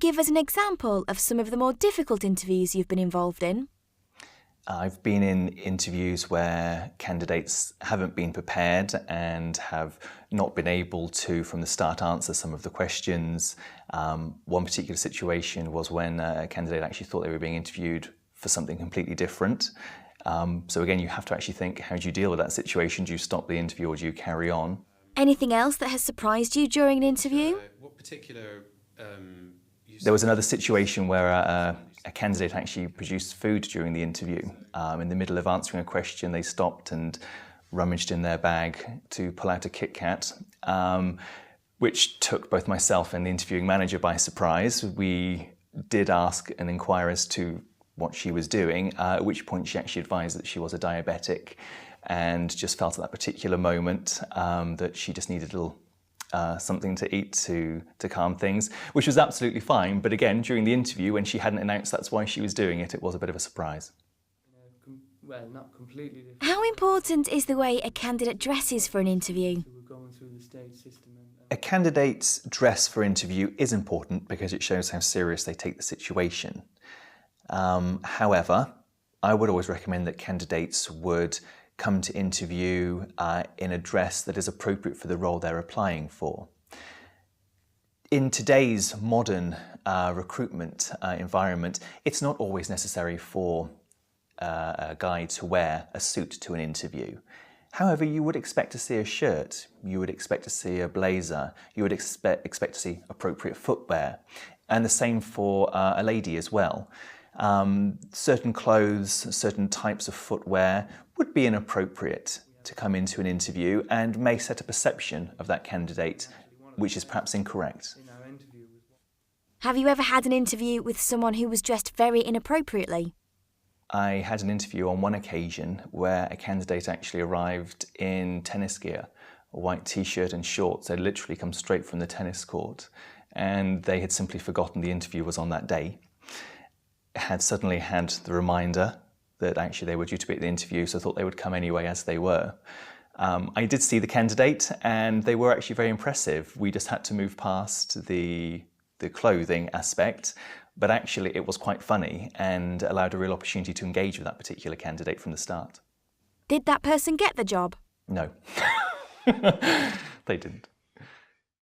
give us an example of some of the more difficult interviews you've been involved in? I've been in interviews where candidates haven't been prepared and have not been able to, from the start, answer some of the questions. One particular situation was when a candidate actually thought they were being interviewed for something completely different. So again, you have to actually think, how do you deal with that situation? Do you stop the interview or do you carry on? Anything else that has surprised you during an interview? What particular... There was another situation where a candidate actually produced food during the interview. In the middle of answering a question, they stopped and rummaged in their bag to pull out a Kit Kat, which took both myself and the interviewing manager by surprise. We did ask and inquire as to what she was doing, at which point she actually advised that she was a diabetic and just felt at that particular moment that she just needed a little something to eat to calm things, which was absolutely fine. But again, during the interview, when she hadn't announced that's why she was doing it, it was a bit of a surprise. Well, not completely different. How important is the way a candidate dresses for an interview? We're going through the stage system. A candidate's dress for interview is important because it shows how serious they take the situation. However, I would always recommend that candidates would come to interview in a dress that is appropriate for the role they're applying for. In today's modern recruitment environment, it's not always necessary for a guy to wear a suit to an interview. However, you would expect to see a shirt, you would expect to see a blazer, you would expect to see appropriate footwear, and the same for a lady as well. Certain clothes, certain types of footwear would be inappropriate to come into an interview and may set a perception of that candidate which is perhaps incorrect. Have you ever had an interview with someone who was dressed very inappropriately? I had an interview on one occasion where a candidate actually arrived in tennis gear, a white t-shirt and shorts. They'd literally come straight from the tennis court, and they had simply forgotten the interview was on that day. Had suddenly had the reminder that actually they were due to be at the interview, so I thought they would come anyway as they were. I did see the candidate and they were actually very impressive. We just had to move past the clothing aspect, but actually it was quite funny and allowed a real opportunity to engage with that particular candidate from the start. Did that person get the job? No, they didn't.